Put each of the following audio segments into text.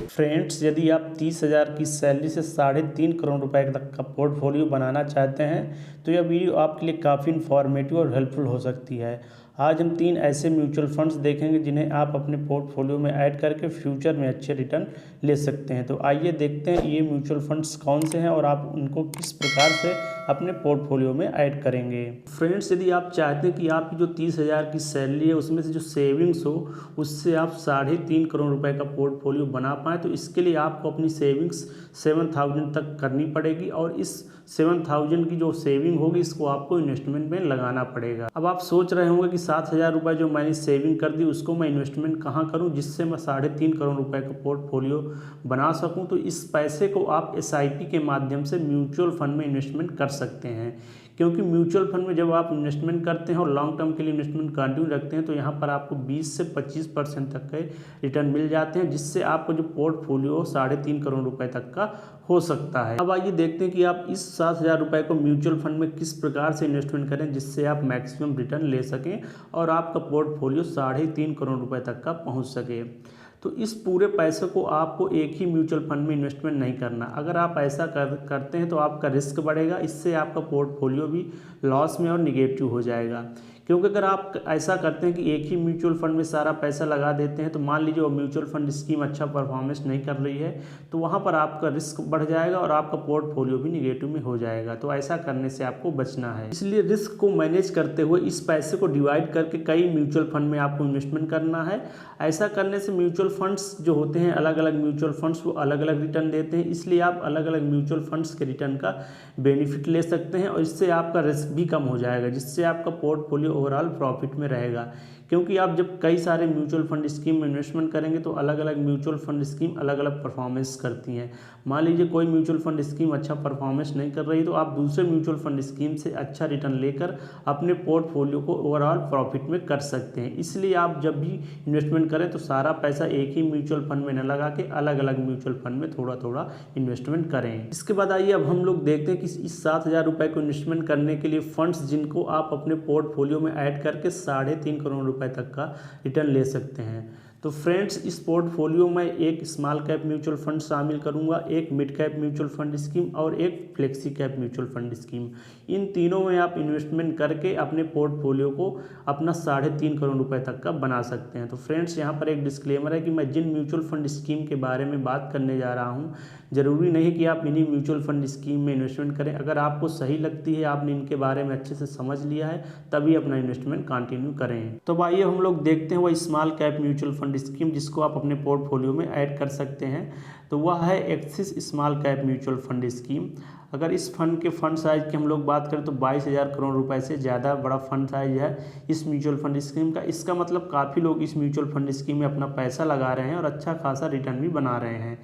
Friends, यदि आप 30,000 की सैलरी से 3.5 करोड़ रुपए तक का पोर्टफोलियो बनाना चाहते हैं तो यह वीडियो आपके लिए काफ़ी इन्फॉर्मेटिव और हेल्पफुल हो सकती है। आज हम 3 ऐसे म्यूचुअल फंड्स देखेंगे जिन्हें आप अपने पोर्टफोलियो में ऐड करके फ्यूचर में अच्छे रिटर्न ले सकते हैं। तो आइए देखते हैं ये म्यूचुअल फंड्स कौन से हैं और आप उनको किस प्रकार से अपने पोर्टफोलियो में ऐड करेंगे। फ्रेंड्स, यदि आप चाहते हैं कि आपकी जो 30,000 की सैलरी है उसमें से जो सेविंग्स हो उससे आप 3.5 करोड़ रुपए का पोर्टफोलियो बना पाएँ, तो इसके लिए आपको अपनी सेविंग्स 7,000 तक करनी पड़ेगी और इस 7,000 की जो सेविंग होगी इसको आपको इन्वेस्टमेंट में लगाना पड़ेगा। अब आप सोच रहे होंगे कि 7,000 रुपये जो मैंने सेविंग कर दी उसको मैं इन्वेस्टमेंट कहाँ करूँ जिससे मैं 3.5 करोड़ रुपए का पोर्टफोलियो बना सकूँ। तो इस पैसे को आप SIP के माध्यम से म्यूचुअल फंड में इन्वेस्टमेंट कर सकते हैं, क्योंकि म्यूचुअल फंड में जब आप इन्वेस्टमेंट करते हैं और लॉन्ग टर्म के लिए इन्वेस्टमेंट कंटिन्यू रखते हैं तो यहाँ पर आपको 20 से 25% तक के रिटर्न मिल जाते हैं, जिससे आपको जो पोर्टफोलियो 3.5 करोड़ रुपए तक का हो सकता है। अब आइए देखते हैं कि आप इस 7,000 रुपये को म्यूचुअल फंड में किस प्रकार से इन्वेस्टमेंट करें जिससे आप मैक्सिमम रिटर्न ले सकें और आपका पोर्टफोलियो 3.5 करोड़ रुपए तक का पहुँच सके। तो इस पूरे पैसे को आपको एक ही म्यूचुअल फंड में इन्वेस्टमेंट नहीं करना। अगर आप ऐसा करते हैं तो आपका रिस्क बढ़ेगा, इससे आपका पोर्टफोलियो भी लॉस में और निगेटिव हो जाएगा। क्योंकि अगर आप ऐसा करते हैं कि एक ही म्यूचुअल फंड में सारा पैसा लगा देते हैं तो मान लीजिए वो म्यूचुअल फंड स्कीम अच्छा परफॉर्मेंस नहीं कर रही है तो वहाँ पर आपका रिस्क बढ़ जाएगा और आपका पोर्टफोलियो भी निगेटिव में हो जाएगा। तो ऐसा करने से आपको बचना है। इसलिए रिस्क को मैनेज करते हुए इस पैसे को डिवाइड करके कई म्यूचुअल फंड में आपको इन्वेस्टमेंट करना है। ऐसा करने से म्यूचुअल फंड्स जो होते हैं, अलग अलग म्यूचुअल फंड्स वो अलग अलग रिटर्न देते हैं, इसलिए आप अलग अलग म्यूचुअल फंड्स के रिटर्न का बेनिफिट ले सकते हैं और इससे आपका रिस्क भी कम हो जाएगा, जिससे आपका पोर्टफोलियो ओवरऑल प्रॉफिट में रहेगा। क्योंकि आप जब कई सारे म्यूचुअल फंड स्कीम में इन्वेस्टमेंट करेंगे तो अलग अलग म्यूचुअल फंड स्कीम अलग अलग परफॉर्मेंस करती हैं। मान लीजिए कोई म्यूचुअल फंड स्कीम अच्छा परफॉर्मेंस नहीं कर रही तो आप दूसरे म्यूचुअल फंड स्कीम से अच्छा रिटर्न लेकर अपने पोर्टफोलियो को ओवरऑल प्रॉफिट में कर सकते हैं। इसलिए आप जब भी इन्वेस्टमेंट करें तो सारा पैसा एक ही म्यूचुअल फंड में न लगा के अलग अलग म्यूचुअल फंड में थोड़ा थोड़ा इन्वेस्टमेंट करें। इसके बाद आइए अब हम लोग देखते हैं कि इस 7,000 रुपये को इन्वेस्टमेंट करने के लिए फंड्स जिनको आप अपने पोर्टफोलियो में ऐड करके 3.5 करोड़ रुपए तक का रिटर्न ले सकते हैं। तो फ्रेंड्स, इस पोर्टफोलियो में एक स्मॉल कैप म्यूचुअल फंड शामिल करूंगा, एक mid cap mutual fund scheme और एक flexi cap mutual fund scheme. इन तीनों में आप इन्वेस्टमेंट करके अपने पोर्टफोलियो को अपना 3.5 करोड़ रुपए तक का बना सकते हैं। तो फ्रेंड्स, यहाँ पर एक डिस्क्लेमर है कि मैं जिन म्यूचुअल फंड स्कीम के बारे में बात करने जा रहा हूँ ज़रूरी नहीं कि आप इन्हीं म्यूचुअल फंड स्कीम में इन्वेस्टमेंट करें। अगर आपको सही लगती है, आपने इनके बारे में अच्छे से समझ लिया है, तभी अपना इन्वेस्टमेंट कंटिन्यू करें। तो आइए हम लोग देखते हैं वह small cap mutual fund scheme जिसको आप अपने पोर्टफोलियो में ऐड कर सकते हैं। तो वह है axis small cap mutual fund scheme. अगर इस फंड के फंड साइज की हम लोग बात करें तो 22,000 करोड़ रुपए से ज़्यादा बड़ा फंड साइज है इस म्यूचुअल फंड स्कीम का। इसका मतलब काफ़ी लोग इस म्यूचुअल फंड स्कीम में अपना पैसा लगा रहे हैं और अच्छा खासा रिटर्न भी बना रहे हैं।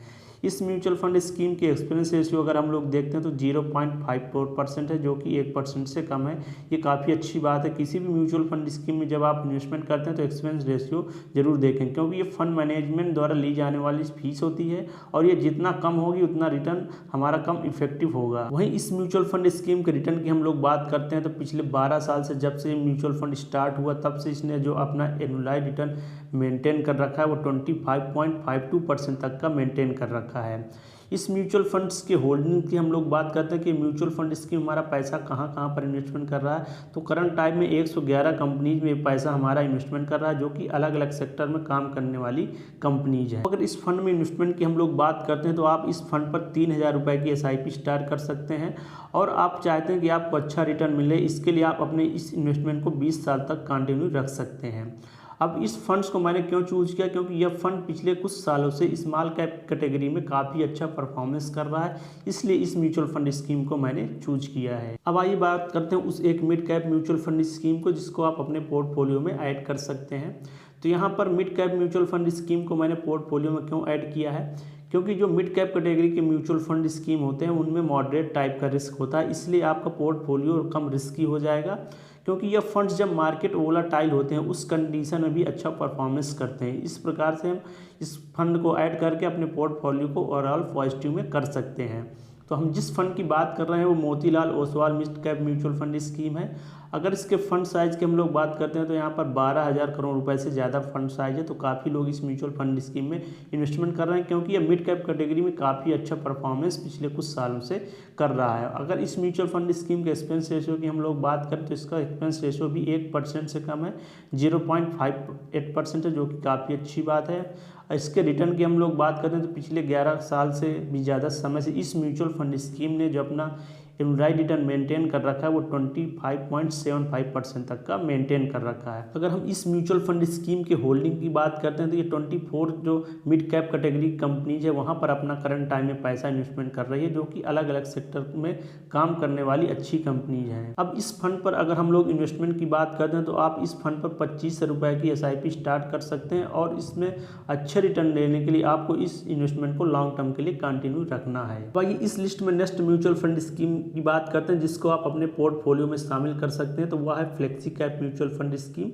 इस म्यूचुअल फंड स्कीम की एक्सपीरियंस रेशियो अगर हम लोग देखते हैं तो 0.54% है, जो कि 1% से कम है। ये काफ़ी अच्छी बात है। किसी भी म्यूचुअल फंड स्कीम में जब आप इन्वेस्टमेंट करते हैं तो एक्सपीरियंस रेशियो जरूर देखें, क्योंकि ये फंड मैनेजमेंट द्वारा ली जाने वाली फीस होती है और ये जितना कम होगी उतना रिटर्न हमारा कम इफेक्टिव होगा। वहीं इस म्यूचुअल फंड स्कीम के रिटर्न की हम लोग बात करते हैं तो पिछले 12 साल से जब से म्यूचुअल फंड स्टार्ट हुआ तब से इसने जो अपना एनुअलाइज्ड रिटर्न मेंटेन कर रखा है वो 25.52% तक का मेंटेन कर रखा है। इस म्यूचुअल फंड्स के होल्डिंग की हम लोग बात करते हैं कि म्यूचुअल फंड स्कीम हमारा पैसा कहाँ कहाँ पर इन्वेस्टमेंट कर रहा है। तो करंट टाइम में 111 कंपनीज में पैसा हमारा इन्वेस्टमेंट कर रहा है, जो कि अलग अलग सेक्टर में काम करने वाली कंपनीज हैं। अगर इस फंड में इन्वेस्टमेंट की हम लोग बात करते हैं तो आप इस फंड पर 3,000 रुपये की SIP स्टार्ट कर सकते हैं और आप चाहते हैं कि आपको अच्छा रिटर्न मिले, इसके लिए आप अपने इस इन्वेस्टमेंट को 20 साल तक कंटिन्यू रख सकते हैं। अब इस फंड्स को मैंने क्यों चूज़ किया, क्योंकि यह फंड पिछले कुछ सालों से स्मॉल कैप कैटेगरी में काफ़ी अच्छा परफॉर्मेंस कर रहा है, इसलिए इस म्यूचुअल फंड स्कीम को मैंने चूज किया है। अब आइए बात करते हैं उस एक mid cap mutual fund scheme को जिसको आप अपने पोर्टफोलियो में ऐड कर सकते हैं। तो यहाँ पर mid cap mutual fund scheme को मैंने पोर्टफोलियो में क्यों ऐड किया है, क्योंकि जो मिड कैप कैटेगरी के म्यूचुअल फंड स्कीम होते हैं उनमें मॉडरेट टाइप का रिस्क होता है, इसलिए आपका पोर्टफोलियो कम रिस्की हो जाएगा। क्योंकि यह फंड्स जब मार्केट वोलाटाइल होते हैं उस कंडीशन में भी अच्छा परफॉर्मेंस करते हैं। इस प्रकार से हम इस फंड को ऐड करके अपने पोर्टफोलियो को ओवरऑल पॉजिटिव में कर सकते हैं। तो हम जिस फंड की बात कर रहे हैं वो Motilal Oswal mid cap mutual fund scheme है। अगर इसके फंड साइज़ की हम लोग बात करते हैं तो यहाँ पर 12,000 करोड़ रुपए से ज़्यादा फंड साइज है। तो काफ़ी लोग इस म्यूचुअल फंड स्कीम में इन्वेस्टमेंट कर रहे हैं, क्योंकि ये मिड कैप कैटेगरी में काफ़ी अच्छा परफॉर्मेंस पिछले कुछ सालों से कर रहा है। अगर इस म्यूचुअल फंड स्कीम के एक्सपेंस रेशियो की हम लोग बात करें तो इसका एक्सपेंस रेशियो भी 1% से कम है, 0.58% है, जो कि काफ़ी अच्छी बात है। इसके रिटर्न की हम लोग बात करें तो पिछले 11 साल से भी ज़्यादा समय से इस म्यूचुअल फंड स्कीम ने जो अपना एनुअलाइज्ड रिटर्न मेंटेन कर रखा है वो 25.75% तक का मेंटेन कर रखा है। अगर हम इस म्यूचुअल फंड स्कीम के होल्डिंग की बात करते हैं तो ये 24 जो मिड कैप कैटेगरी कंपनीज है वहाँ पर अपना करंट टाइम में पैसा इन्वेस्टमेंट कर रही है, जो कि अलग अलग सेक्टर में काम करने वाली अच्छी कंपनीज हैं। अब इस फंड पर अगर हम लोग इन्वेस्टमेंट की बात करते हैं तो आप इस फंड पर 25 रुपये की SIP स्टार्ट कर सकते हैं, और इसमें अच्छे रिटर्न लेने के लिए आपको इस इन्वेस्टमेंट को लॉन्ग टर्म के लिए कंटिन्यू रखना है। बाकी इस लिस्ट में नेक्स्ट म्यूचुअल फंड स्कीम की बात करते हैं जिसको आप अपने पोर्टफोलियो में शामिल कर सकते हैं, तो वह है flexi cap mutual fund scheme.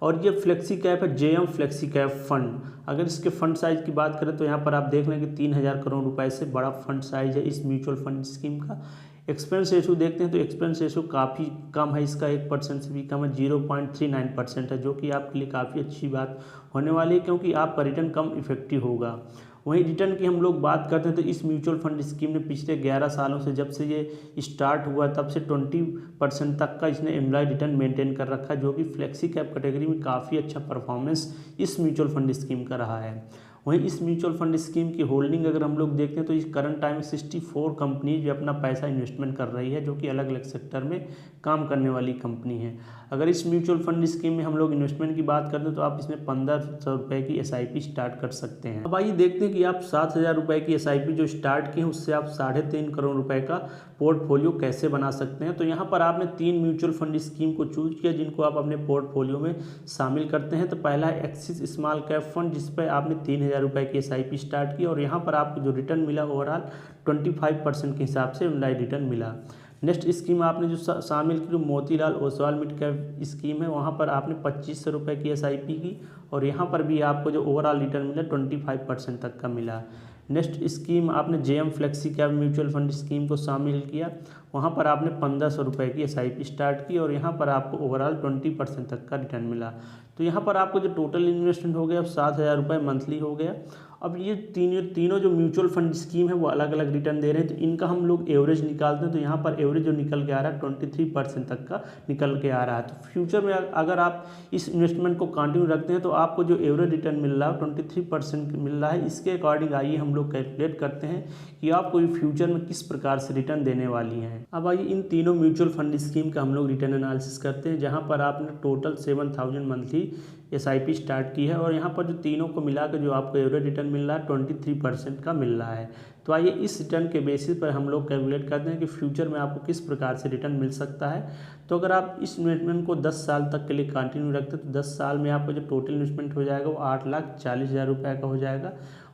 और ये फ्लेक्सी कैप है JM फ्लेक्सी कैप फंड। अगर इसके फंड साइज की बात करें तो यहाँ पर आप देख लें कि 3,000 करोड़ रुपए से बड़ा फंड साइज है इस म्यूचुअल फंड स्कीम का। एक्सपेंस रेशो देखते हैं तो एक्सपेंस रेशो काफ़ी कम है, इसका 1% से भी कम है, 0.39% है, जो कि आपके लिए काफ़ी अच्छी बात होने वाली है, क्योंकि आपका रिटर्न कम इफेक्टिव होगा। वहीं रिटर्न की हम लोग बात करते हैं तो इस म्यूचुअल फंड स्कीम ने पिछले 11 सालों से, जब से ये स्टार्ट हुआ तब से 20% तक का इसने एनुअलाइज्ड रिटर्न मेंटेन कर रखा है, जो कि फ्लेक्सी कैप कैटेगरी में काफ़ी अच्छा परफॉर्मेंस इस म्यूचुअल फंड स्कीम का रहा है। वहीं इस म्यूचुअल फंड स्कीम की होल्डिंग अगर हम लोग देखते हैं तो इस करंट टाइम में 64 कंपनीज भी अपना पैसा इन्वेस्टमेंट कर रही है, जो कि अलग अलग सेक्टर में काम करने वाली कंपनी है। अगर इस म्यूचुअल फंड स्कीम में हम लोग इन्वेस्टमेंट की बात करते हैं तो आप इसमें 1,500 रुपये की SIP स्टार्ट कर सकते हैं। अब आइए देखते हैं कि आप 7,000 रुपये की SIP जो स्टार्ट की है उससे आप 3.5 करोड़ रुपए का पोर्टफोलियो कैसे बना सकते हैं। तो यहाँ पर आपने 3 म्यूचुअल फंड स्कीम को चूज किया जिनको आप अपने पोर्टफोलियो में शामिल करते हैं। तो पहला है एक्सिस स्मॉल कैप फंड, जिस पर आपने 3,000 रुपये की SIP स्टार्ट की, और यहाँ पर आपको जो रिटर्न मिला ओवरऑल 25% के हिसाब से एनुअलाइज्ड रिटर्न मिला। नेक्स्ट स्कीम आपने जो शामिल की जो Motilal Oswal mid cap scheme है, वहाँ पर आपने 2,500 रुपये की SIP की, और यहाँ पर भी आपको जो ओवरऑल रिटर्न मिला 25% तक का मिला। नेक्स्ट स्कीम आपने JM flexi cap mutual fund scheme को शामिल किया, वहाँ पर आपने 1,500 रुपये की SIP स्टार्ट की, और यहाँ पर आपको ओवरऑल 20% तक का रिटर्न मिला। तो यहाँ पर आपको जो टोटल इन्वेस्टमेंट हो गया 7,000 रुपये मंथली हो गया। अब ये तीनों जो म्यूचुअल फंड स्कीम है वो अलग अलग रिटर्न दे रहे हैं, तो इनका हम लोग एवरेज निकालते हैं। तो यहाँ पर एवरेज जो निकल के आ रहा है 23% तक का निकल के आ रहा है। तो फ्यूचर में अगर आप इस इन्वेस्टमेंट को कंटिन्यू रखते हैं तो आपको जो एवरेज रिटर्न मिल रहा है 23% मिल रहा है। इसके अकॉर्डिंग आइए हम लोग कैलकुलेट करते हैं कि आपको फ्यूचर में किस प्रकार से रिटर्न देने वाली हैं। अब आइए इन तीनों म्यूचुअल फंड स्कीम का हम लोग रिटर्न एनालिसिस करते हैं, जहाँ पर आपने टोटल 7,000 मंथली SIP स्टार्ट की है, और यहाँ पर जो तीनों को मिलाकर जो आपको एवरेज रिटर्न मिल रहा है 23% का मिल रहा है। तो आइए इस रिटर्न के बेसिस पर हम लोग कैलकुलेट करते हैं कि फ्यूचर में आपको किस प्रकार से रिटर्न मिल सकता है। तो अगर आप इस इन्वेस्टमेंट को 10 साल तक के लिए कंटिन्यू रखते हैं तो 10 साल में आपका जो टोटल इन्वेस्टमेंट हो जाएगा वो 8,40,000 रुपये का हो जाएगा।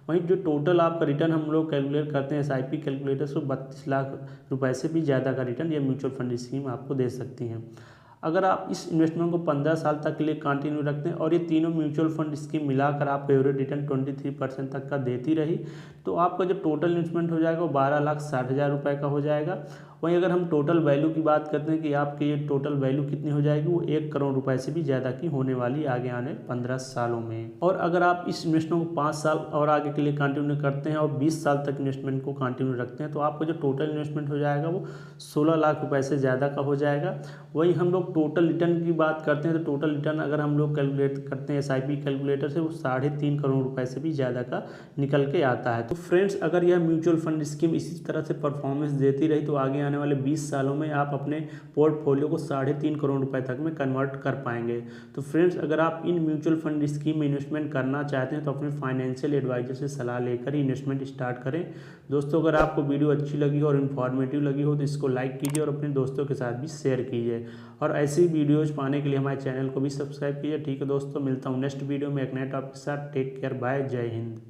वहीं जो टोटल आपका रिटर्न हम लोग कैलकुलेट करते हैं SIP कैलकुलेटर से 32 लाख रुपए से भी ज़्यादा का रिटर्न ये म्यूचुअल फंड स्कीम आपको दे सकती हैं। अगर आप इस इन्वेस्टमेंट को 15 साल तक के लिए कंटिन्यू रखते हैं और ये तीनों म्यूचुअल फंड स्कीम मिलाकर आपको एवरेज रिटर्न 23% तक का देती रही, तो आपका जो टोटल इन्वेस्टमेंट हो जाएगा वो 12,60,000 रुपये का हो जाएगा। वहीं अगर हम टोटल वैल्यू की बात करते हैं कि आपकी ये टोटल वैल्यू कितनी हो जाएगी, वो 1 करोड़ रुपए से भी ज़्यादा की होने वाली आगे आने 15 सालों में। और अगर आप इस इन्वेस्टमेंट को 5 साल और आगे के लिए कंटिन्यू करते हैं और 20 साल तक इन्वेस्टमेंट को कंटिन्यू रखते हैं तो आपका जो टोटल इन्वेस्टमेंट हो जाएगा वो 16 लाख रुपए से ज़्यादा का हो जाएगा। वहीं हम लोग टोटल रिटर्न की बात करते हैं तो टोटल रिटर्न अगर हम लोग कैलकुलेट करते हैं SIP कैलकुलेटर से, वो 3.5 करोड़ रुपए से भी ज़्यादा का निकल के आता है। तो फ्रेंड्स, अगर यह म्यूचुअल फंड स्कीम इसी तरह से परफॉर्मेंस देती रही तो आगे आने वाले 20 सालों में आप अपने पोर्टफोलियो को 3.5 करोड़ रुपए तक में कन्वर्ट कर पाएंगे। तो फ्रेंड्स, अगर आप इन म्यूचुअल फंड स्कीम में इन्वेस्टमेंट करना चाहते हैं तो अपने फाइनेंशियल एडवाइजर से सलाह लेकर ही इन्वेस्टमेंट स्टार्ट करें। दोस्तों, अगर आपको वीडियो अच्छी लगी हो और इन्फॉर्मेटिव लगी हो तो इसको लाइक कीजिए और अपने दोस्तों के साथ भी शेयर कीजिए, और ऐसी वीडियोज पाने के लिए हमारे चैनल को भी सब्सक्राइब कीजिए। ठीक है दोस्तों, मिलता हूँ नेक्स्ट वीडियो में एक नए टॉपिक के साथ। टेक केयर, बाय, जय हिंद।